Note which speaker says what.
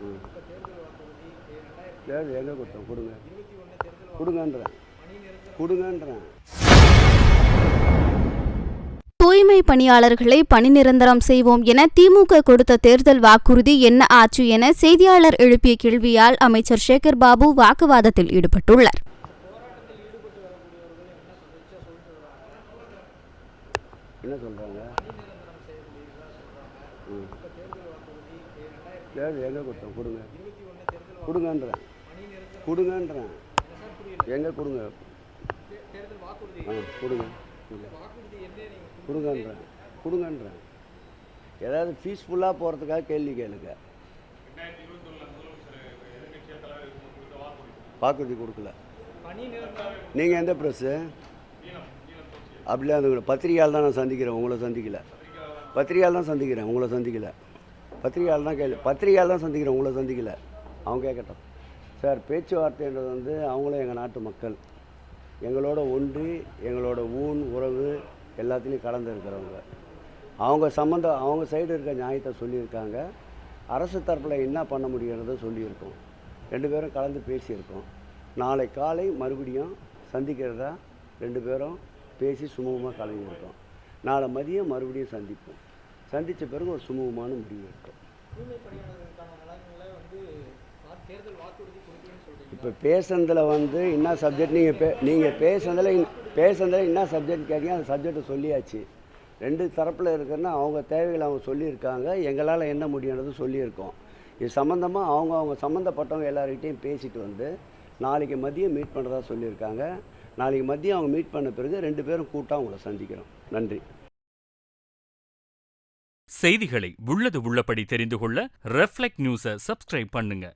Speaker 1: ம். தேர்தல் எங்கே கொடுத்தோம்? கொடுங்க கொடுங்கன்றேன் கொடுங்கன்றேன்.
Speaker 2: தூய்மை பணியாளர்களை பணி நிரந்தரம் செய்வோம் என திமுக கொடுத்த தேர்தல் வாக்குறுதி என்ன ஆச்சு என செய்தியாளர் எழுப்பிய கேள்வியால் அமைச்சர் சேகர் பாபு வாக்குவாதத்தில் ஈடுபட்டுள்ளார்.
Speaker 1: என்ன சொல்கிறாங்க? தேர்தல் எங்கே கொடுத்தோம்? கொடுங்க கொடுங்கன்றேன் கொடுங்கன்றேன். எங்கே கொடுங்க? கொடுங்க கொடுங்கன்றேன் கொடுங்கன்றேன். ஏதாவது பீஸ்ஃபுல்லாக போகிறதுக்காக கேள்வி கேளுங்க. வாக்குறுதி கொடுக்கல. நீங்கள் எந்த ப்ரெஸ்ஸு? அப்படிலாம் அது பத்திரிகையால் தான் நான் சந்திக்கிறேன், உங்களை சந்திக்கலை. பத்திரிகையால் தான் சந்திக்கிறேன், உங்களை சந்திக்கலை. பத்திரிகையால் தான் பத்திரிகையால் தான் சந்திக்கிறேன், உங்களை சந்திக்கலை. அவங்க கேட்கட்டும். சார், பேச்சுவார்த்தைன்றது அவங்களும் எங்கள் நாட்டு மக்கள், எங்களோட ஒன்றி எங்களோட உறவு எல்லாத்துலேயும் கலந்து இருக்கிறவங்க. அவங்க சைடு இருக்க நியாயத்தை சொல்லியிருக்காங்க. அரசு தரப்பில் என்ன பண்ண முடியுறதை சொல்லியிருக்கோம். 2 பேரும் கலந்து பேசியிருக்கோம். நாளை காலை மறுபடியும் சந்திக்கிறதா 2 பேரும் பேசி சுமூகமாக கலந்துருக்கோம். நாளை மதியம் மறுபடியும் சந்திப்போம். சந்தித்த பிறகு ஒரு சுமூகமான முடிவு இருக்கும். இப்போ பேசுனதில் என்ன சப்ஜெக்ட் நீங்கள் பேசுனதில் என்ன சப்ஜெக்ட் கேட்டீங்க, அந்த சப்ஜெக்டை சொல்லியாச்சு. 2 தரப்பில் இருக்குன்னா அவங்க தேவைகளை அவங்க சொல்லியிருக்காங்க. எங்களால் என்ன முடியுன்றது சொல்லியிருக்கோம். இது சம்மந்தமாக அவங்க சம்மந்தப்பட்டவங்க எல்லார்கிட்டையும் பேசிட்டு நாளைக்கு மதியம் மீட் பண்ணுறதா சொல்லியிருக்காங்க. நாளைக்கு மதியம் அவங்க மீட் பண்ண பிறகு 2 பேரும் கூட்டாக அவங்கள சந்திக்கிறோம். நன்றி.
Speaker 3: செய்திகளை உள்ளது உள்ளபடி தெரிந்து கொள்ள ரெஃப்ளெக்ட் நியூஸை சப்ஸ்கிரைப் பண்ணுங்க.